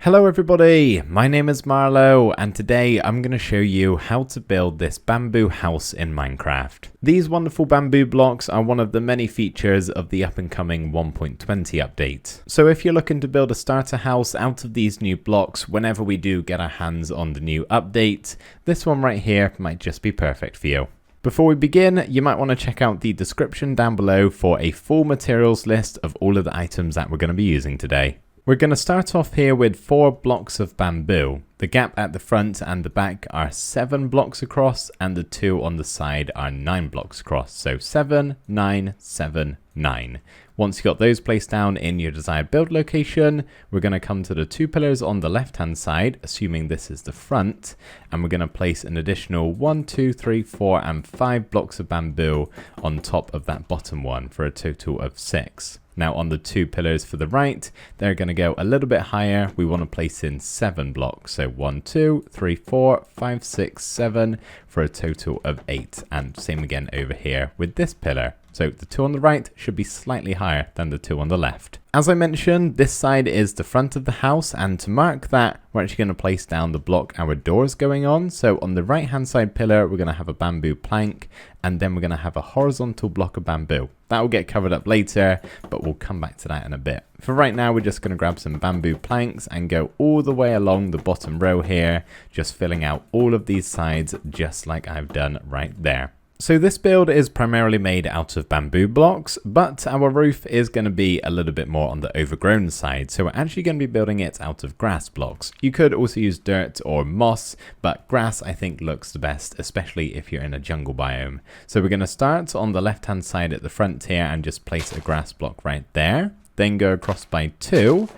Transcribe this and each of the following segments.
Hello everybody, my name is Marlo and today I'm going to show you how to build this bamboo house in Minecraft. These wonderful bamboo blocks are one of the many features of the up and coming 1.20 update. So if you're looking to build a starter house out of these new blocks whenever we do get our hands on the new update, this one right here might just be perfect for you. Before we begin, you might want to check out the description down below for a full materials list of all of the items that we're going to be using today. We're going to start off here with 4 blocks of bamboo. The gap at the front and the back are 7 blocks across and the 2 on the side are 9 blocks across. So 7, 9, 7, 9. Once you've got those placed down in your desired build location, we're going to come to the 2 pillars on the left hand side, assuming this is the front, and we're going to place an additional 1, 2, 3, 4 and 5 blocks of bamboo on top of that bottom one for a total of 6. Now on the 2 pillars for the right, they're going to go a little bit higher. We want to place in 7 blocks. So 1, 2, 3, 4, 5, 6, 7 for a total of 8. And same again over here with this pillar. So the 2 on the right should be slightly higher than the 2 on the left. As I mentioned, this side is the front of the house, and to mark that, we're actually going to place down the block our doors going on. So on the right hand side pillar, we're going to have a bamboo plank, and then we're going to have a horizontal block of bamboo. That will get covered up later, but we'll come back to that in a bit. For right now, we're just going to grab some bamboo planks and go all the way along the bottom row here, just filling out all of these sides just like I've done right there. So this build is primarily made out of bamboo blocks, but our roof is going to be a little bit more on the overgrown side. So we're actually going to be building it out of grass blocks. You could also use dirt or moss, but grass I think looks the best, especially if you're in a jungle biome. So we're going to start on the left hand side at the front here and just place a grass block right there. Then go across by 2.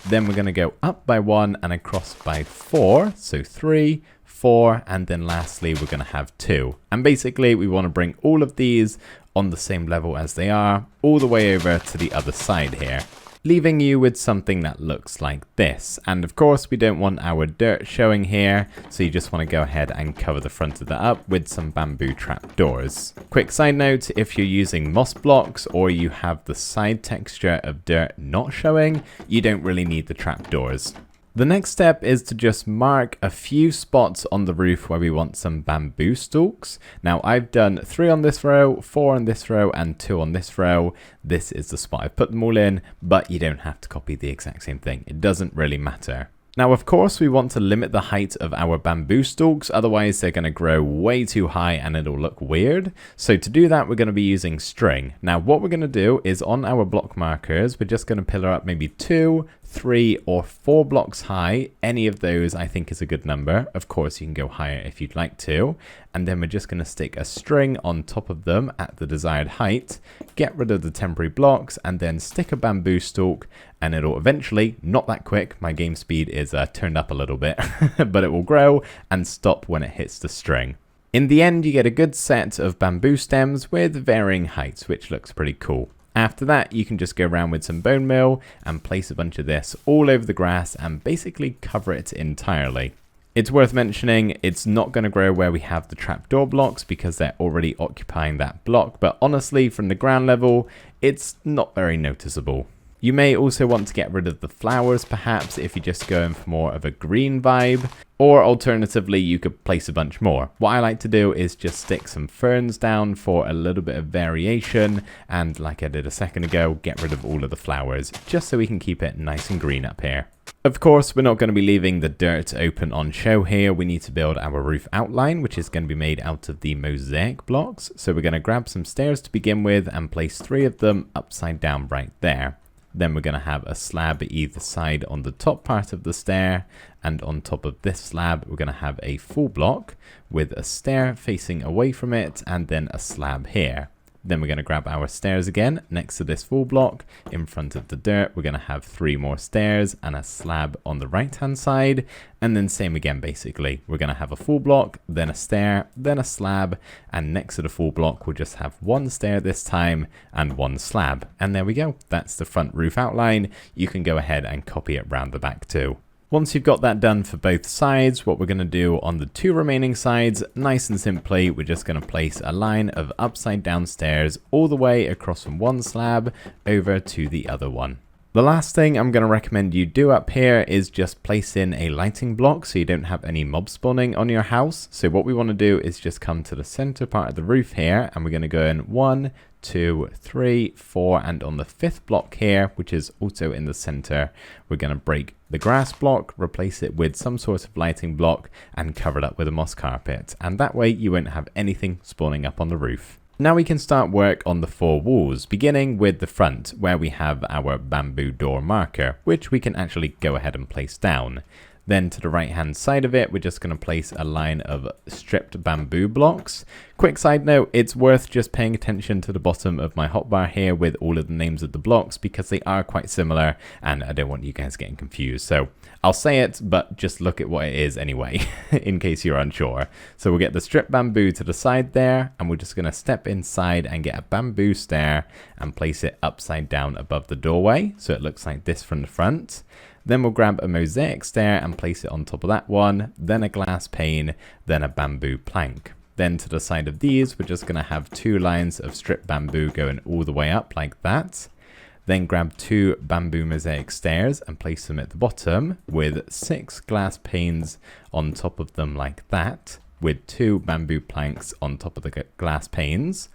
Then we're going to go up by 1 and across by 4. So 3, 4, and then lastly we're going to have 2. And basically we want to bring all of these on the same level as they are all the way over to the other side here, leaving you with something that looks like this. And of course we don't want our dirt showing here, so you just want to go ahead and cover the front of that up with some bamboo trapdoors. Quick side note, if you're using moss blocks or you have the side texture of dirt not showing, you don't really need the trapdoors. The next step is to just mark a few spots on the roof where we want some bamboo stalks. Now I've done 3 on this row, 4 on this row, and 2 on this row. This is the spot I've put them all in, but you don't have to copy the exact same thing. It doesn't really matter. Now, of course, we want to limit the height of our bamboo stalks, otherwise they're going to grow way too high and it'll look weird. So to do that, we're going to be using string. Now, what we're going to do is on our block markers, we're just going to pillar up maybe 2, 3 or 4 blocks high. Any of those I think is a good number. Of course, you can go higher if you'd like to. And then we're just going to stick a string on top of them at the desired height, get rid of the temporary blocks, and then stick a bamboo stalk, and it'll eventually, not that quick, my game speed is turned up a little bit, but it will grow and stop when it hits the string. In the end, you get a good set of bamboo stems with varying heights, which looks pretty cool. After that, you can just go around with some bone meal and place a bunch of this all over the grass and basically cover it entirely. It's worth mentioning, it's not going to grow where we have the trapdoor blocks because they're already occupying that block, but honestly, from the ground level, it's not very noticeable. You may also want to get rid of the flowers perhaps if you're just going for more of a green vibe, or alternatively you could place a bunch more. What I like to do is just stick some ferns down for a little bit of variation, and like I did a second ago, get rid of all of the flowers just so we can keep it nice and green up here. Of course, we're not going to be leaving the dirt open on show here. We need to build our roof outline, which is going to be made out of the mosaic blocks. So we're going to grab some stairs to begin with and place 3 of them upside down right there. Then we're going to have a slab either side on the top part of the stair, and on top of this slab we're going to have a full block with a stair facing away from it and then a slab here. Then we're going to grab our stairs again next to this full block. In front of the dirt, we're going to have 3 more stairs and a slab on the right hand side. And then same again, basically. We're going to have a full block, then a stair, then a slab. And next to the full block, we'll just have 1 stair this time and 1 slab. And there we go. That's the front roof outline. You can go ahead and copy it round the back too. Once you've got that done for both sides, what we're going to do on the 2 remaining sides, nice and simply, we're just going to place a line of upside down stairs all the way across from one slab over to the other one. The last thing I'm going to recommend you do up here is just place in a lighting block so you don't have any mob spawning on your house. So what we want to do is just come to the center part of the roof here, and we're going to go in 1, 2, 3, 4, and on the 5th block here, which is also in the center, we're going to break the grass block, replace it with some sort of lighting block, and cover it up with a moss carpet. And that way you won't have anything spawning up on the roof. Now we can start work on the 4 walls, beginning with the front, where we have our bamboo door marker, which we can actually go ahead and place down. Then to the right hand side of it, we're just going to place a line of stripped bamboo blocks. Quick side note, it's worth just paying attention to the bottom of my hotbar here with all of the names of the blocks because they are quite similar and I don't want you guys getting confused. So I'll say it, but just look at what it is anyway, in case you're unsure. So we'll get the stripped bamboo to the side there, and we're just going to step inside and get a bamboo stair and place it upside down above the doorway. So it looks like this from the front. Then we'll grab a mosaic stair and place it on top of that one, then a glass pane, then a bamboo plank. Then to the side of these, we're just going to have 2 lines of stripped bamboo going all the way up like that. Then grab 2 bamboo mosaic stairs and place them at the bottom with 6 glass panes on top of them like that, with 2 bamboo planks on top of the glass panes.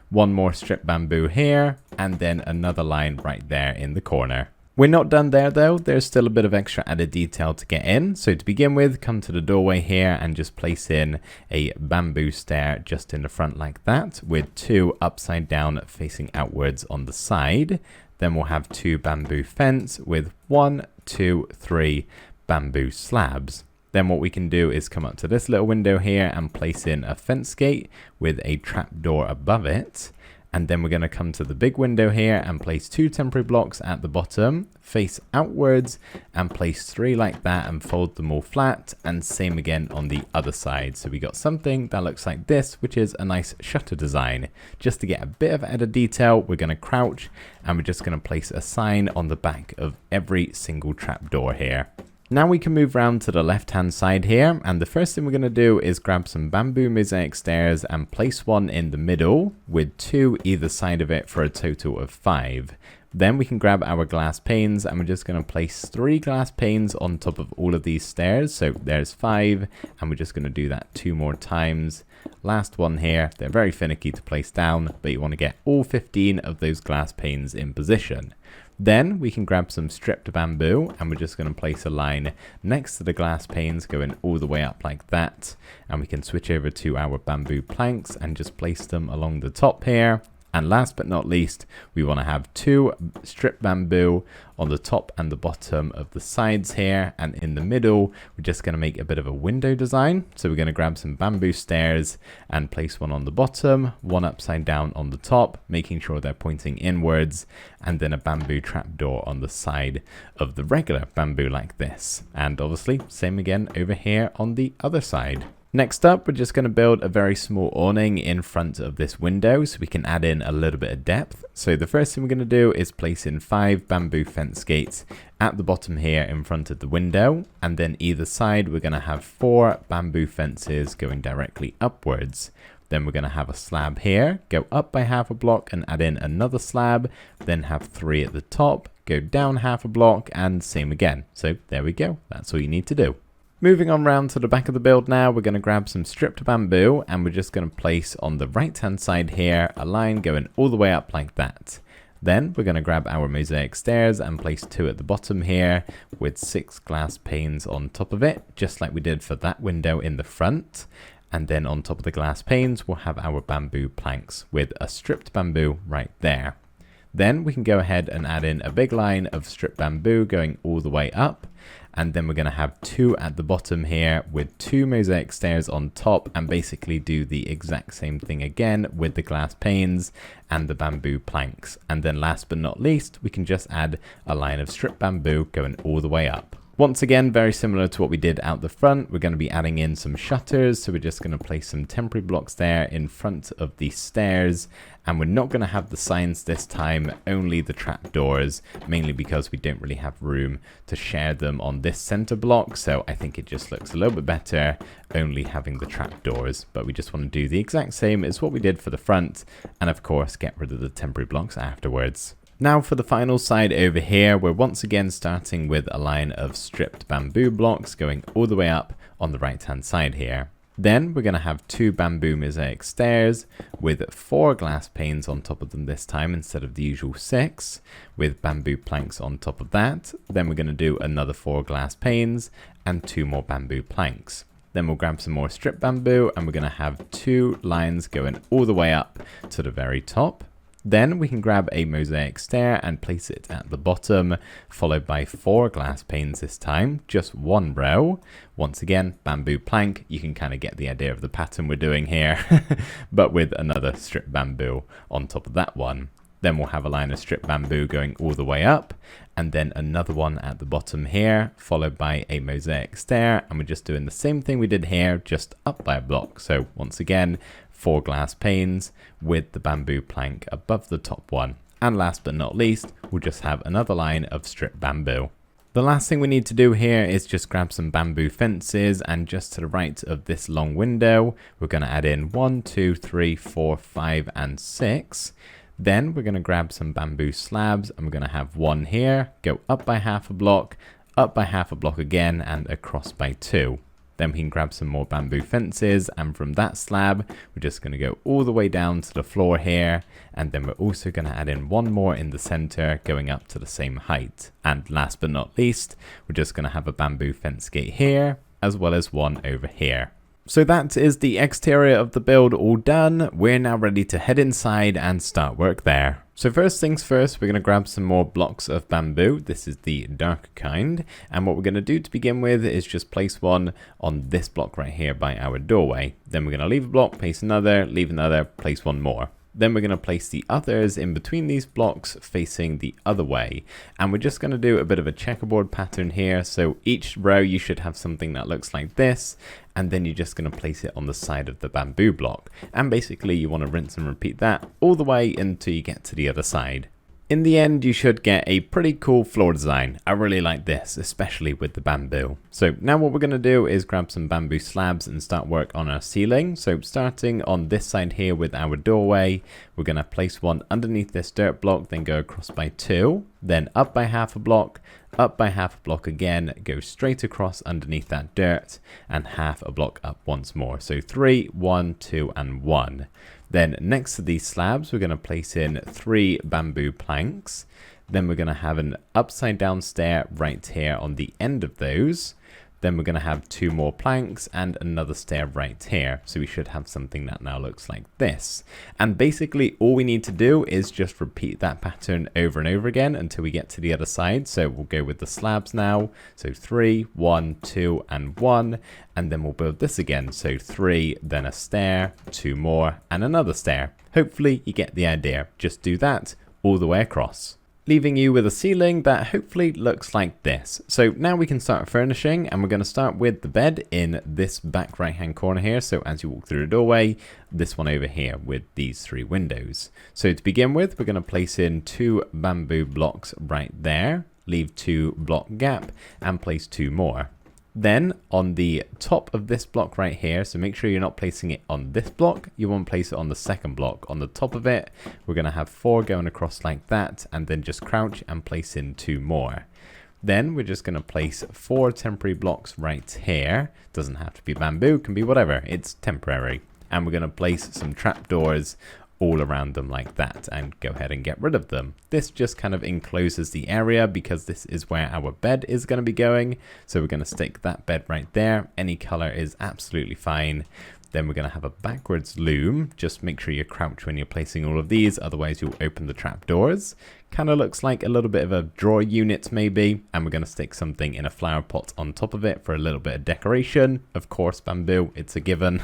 1 more stripped bamboo here, and then another line right there in the corner. We're not done there though, there's still a bit of extra added detail to get in. So to begin with, come to the doorway here and just place in a bamboo stair just in the front like that, with 2 upside down facing outwards on the side. Then we'll have 2 bamboo fence with 1, 2, 3 bamboo slabs. Then what we can do is come up to this little window here and place in a fence gate with a trapdoor above it. And then we're going to come to the big window here and place 2 temporary blocks at the bottom, face outwards, and place 3 like that and fold them all flat, and same again on the other side. So we got something that looks like this, which is a nice shutter design. Just to get a bit of added detail, we're going to crouch and we're just going to place a sign on the back of every single trapdoor here. Now we can move around to the left hand side here, and the first thing we're going to do is grab some bamboo mosaic stairs and place 1 in the middle with 2 either side of it for a total of 5. Then we can grab our glass panes and we're just going to place 3 glass panes on top of all of these stairs. So there's 5, and we're just going to do that 2 more times. Last one here, they're very finicky to place down, but you want to get all 15 of those glass panes in position. Then we can grab some stripped bamboo and we're just going to place a line next to the glass panes going all the way up like that. And we can switch over to our bamboo planks and just place them along the top here. And last but not least, we want to have 2 stripped bamboo on the top and the bottom of the sides here. And in the middle, we're just going to make a bit of a window design. So we're going to grab some bamboo stairs and place 1 on the bottom, 1 upside down on the top, making sure they're pointing inwards, and then a bamboo trapdoor on the side of the regular bamboo like this. And obviously, same again over here on the other side. Next up, we're just going to build a very small awning in front of this window so we can add in a little bit of depth. So the first thing we're going to do is place in 5 bamboo fence gates at the bottom here in front of the window. And then either side, we're going to have 4 bamboo fences going directly upwards. Then we're going to have a slab here, go up by half a block and add in another slab, then have 3 at the top, go down half a block and same again. So there we go. That's all you need to do. Moving on round to the back of the build now, we're going to grab some stripped bamboo and we're just going to place on the right hand side here a line going all the way up like that. Then we're going to grab our mosaic stairs and place 2 at the bottom here with 6 glass panes on top of it, just like we did for that window in the front. And then on top of the glass panes, we'll have our bamboo planks with a stripped bamboo right there. Then we can go ahead and add in a big line of stripped bamboo going all the way up. And then we're going to have 2 at the bottom here with 2 mosaic stairs on top and basically do the exact same thing again with the glass panes and the bamboo planks. And then last but not least, we can just add a line of stripped bamboo going all the way up. Once again, very similar to what we did out the front, we're going to be adding in some shutters. So we're just going to place some temporary blocks there in front of the stairs. And we're not going to have the signs this time, only the trapdoors, mainly because we don't really have room to share them on this center block. So I think it just looks a little bit better only having the trapdoors. But we just want to do the exact same as what we did for the front. And of course, get rid of the temporary blocks afterwards. Now for the final side over here, we're once again starting with a line of stripped bamboo blocks going all the way up on the right hand side here. Then we're going to have 2 bamboo mosaic stairs with 4 glass panes on top of them this time instead of the usual 6, with bamboo planks on top of that. Then we're going to do another 4 glass panes and 2 more bamboo planks. Then we'll grab some more stripped bamboo and we're going to have 2 lines going all the way up to the very top. Then we can grab a mosaic stair and place it at the bottom, followed by 4 glass panes this time, just 1 row. Once again, bamboo plank, you can kind of get the idea of the pattern we're doing here, but with another stripped bamboo on top of that one. Then we'll have a line of stripped bamboo going all the way up, and then another one at the bottom here, followed by a mosaic stair, and we're just doing the same thing we did here, just up by a block. So once again, 4 glass panes with the bamboo plank above the top one. And last but not least, we'll just have another line of stripped bamboo. The last thing we need to do here is just grab some bamboo fences, and just to the right of this long window, we're going to add in 1, 2, 3, 4, 5, and 6. Then we're going to grab some bamboo slabs, and we're going to have 1 here, go up by half a block, up by half a block again, and across by 2. Then we can grab some more bamboo fences, and from that slab, we're just going to go all the way down to the floor here. And then we're also going to add in 1 more in the center, going up to the same height. And last but not least, we're just going to have a bamboo fence gate here, as well as 1 over here. So that is the exterior of the build all done. We're now ready to head inside and start work there. So first things first, we're going to grab some more blocks of bamboo. This is the darker kind. And what we're going to do to begin with is just place 1 on this block right here by our doorway. Then we're going to leave a block, place another, leave another, place 1 more. Then we're going to place the others in between these blocks facing the other way. And we're just going to do a bit of a checkerboard pattern here. So each row you should have something that looks like this. And then you're just going to place it on the side of the bamboo block. And basically you want to rinse and repeat that all the way until you get to the other side. In the end, you should get a pretty cool floor design. I really like this, especially with the bamboo. So now what we're going to do is grab some bamboo slabs and start work on our ceiling. So starting on this side here with our doorway, we're going to place 1 underneath this dirt block, then go across by 2, then up by half a block, up by half a block again, go straight across underneath that dirt, and half a block up once more. So 3, 1, 2, and 1. Then next to these slabs, we're going to place in 3 bamboo planks. Then we're going to have an upside down stair right here on the end of those. Then we're going to have 2 more planks and another stair right here. So we should have something that now looks like this. And basically all we need to do is just repeat that pattern over and over again until we get to the other side. So we'll go with the slabs now. So 3, 1, 2, and 1. And then we'll build this again. So 3, then a stair, 2 more, and another stair. Hopefully you get the idea. Just do that all the way across, leaving you with a ceiling that hopefully looks like this. So now we can start furnishing, and we're going to start with the bed in this back right hand corner here. So as you walk through the doorway, this one over here with these 3 windows. So to begin with, we're going to place in 2 bamboo blocks right there, leave 2 block gap, and place 2 more. Then on the top of this block right here, so make sure you're not placing it on this block, you want to place it on the second block. On the top of it, we're going to have 4 going across like that, and then just crouch and place in 2 more. Then we're just going to place 4 temporary blocks right here. Doesn't have to be bamboo, can be whatever, it's temporary. And we're going to place some trapdoors all around them like that, and go ahead and get rid of them. This just kind of encloses the area because this is where our bed is going to be going. So we're going to stick that bed right there. Any color is absolutely fine. Then we're going to have a backwards loom. Just make sure you crouch when you're placing all of these, otherwise you'll open the trapdoors. Kind of looks like a little bit of a drawer unit maybe. And we're going to stick something in a flower pot on top of it for a little bit of decoration. Of course, bamboo, it's a given.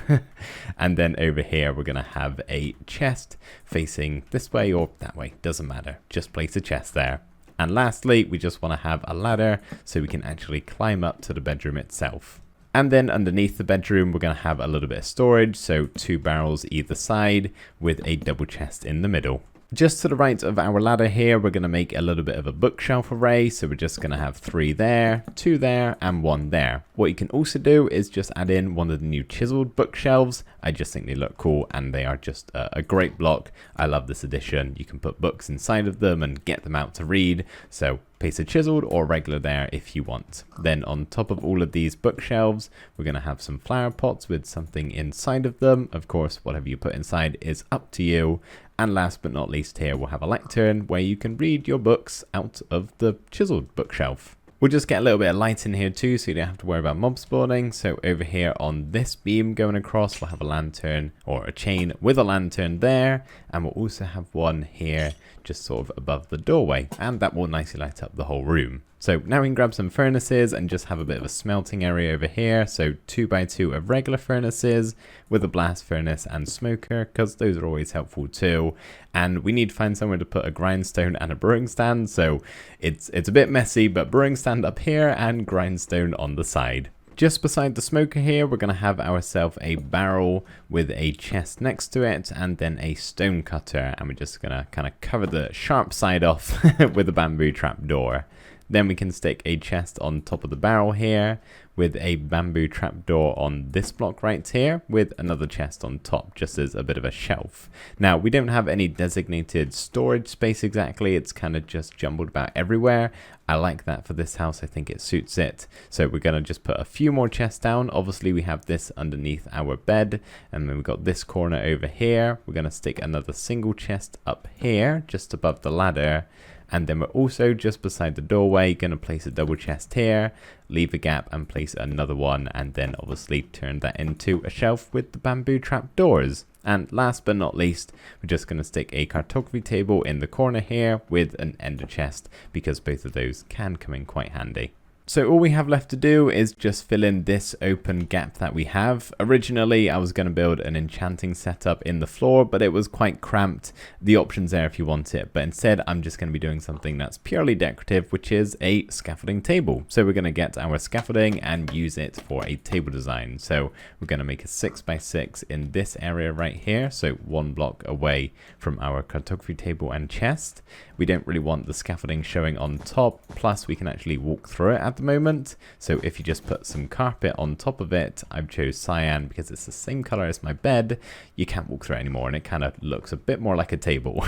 And then over here, we're going to have a chest facing this way or that way. Doesn't matter. Just place a chest there. And lastly, we just want to have a ladder so we can actually climb up to the bedroom itself. And then underneath the bedroom, we're going to have a little bit of storage. So 2 barrels either side with a double chest in the middle. Just to the right of our ladder here, we're going to make a little bit of a bookshelf array. So we're just going to have 3 there, 2 there, and 1 there. What you can also do is just add in one of the new chiseled bookshelves. I just think they look cool and they are just a great block. I love this addition. You can put books inside of them and get them out to read. So place a chiseled or regular there if you want. Then on top of all of these bookshelves, we're going to have some flower pots with something inside of them. Of course, whatever you put inside is up to you. And last but not least here, we'll have a lectern where you can read your books out of the chiseled bookshelf. We'll just get a little bit of light in here too, so you don't have to worry about mob spawning. So over here on this beam going across, we'll have a lantern or a chain with a lantern there. And we'll also have one here just sort of above the doorway, and that will nicely light up the whole room. So now we can grab some furnaces and just have a bit of a smelting area over here. So 2x2 of regular furnaces with a blast furnace and smoker, because those are always helpful too. And we need to find somewhere to put a grindstone and a brewing stand. So it's a bit messy, but brewing stand up here and grindstone on the side. Just beside the smoker here, we're going to have ourselves a barrel with a chest next to it and then a stone cutter. And we're just going to kind of cover the sharp side off with a bamboo trapdoor. Then we can stick a chest on top of the barrel here with a bamboo trapdoor on this block right here with another chest on top just as a bit of a shelf. Now we don't have any designated storage space exactly, it's kind of just jumbled about everywhere. I like that for this house, I think it suits it. So we're going to just put a few more chests down. Obviously we have this underneath our bed and then we've got this corner over here. We're going to stick another single chest up here just above the ladder. And then we're also just beside the doorway going to place a double chest here, leave a gap and place another one, and then obviously turn that into a shelf with the bamboo trapdoors. And last but not least, we're just going to stick a cartography table in the corner here with an ender chest because both of those can come in quite handy. So all we have left to do is just fill in this open gap that we have. Originally, I was going to build an enchanting setup in the floor, but it was quite cramped. The option's there if you want it, but instead I'm just going to be doing something that's purely decorative, which is a scaffolding table. So we're going to get our scaffolding and use it for a table design. So we're going to make a 6x6 in this area right here, so 1 block away from our cartography table and chest. We don't really want the scaffolding showing on top, plus we can actually walk through it at the moment. So if you just put some carpet on top of it, I've chose cyan because it's the same color as my bed, you can't walk through it anymore and it kind of looks a bit more like a table.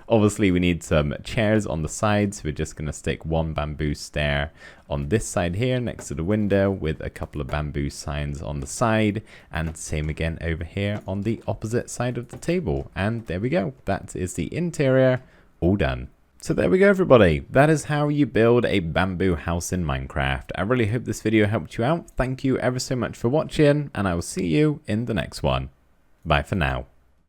Obviously we need some chairs on the sides, so we're just going to stick 1 bamboo stair on this side here next to the window with a couple of bamboo signs on the side, and same again over here on the opposite side of the table. And there we go, that is the interior all done. So there we go everybody, that is how you build a bamboo house in Minecraft. I really hope this video helped you out. Thank you ever so much for watching and I will see you in the next one. Bye for now.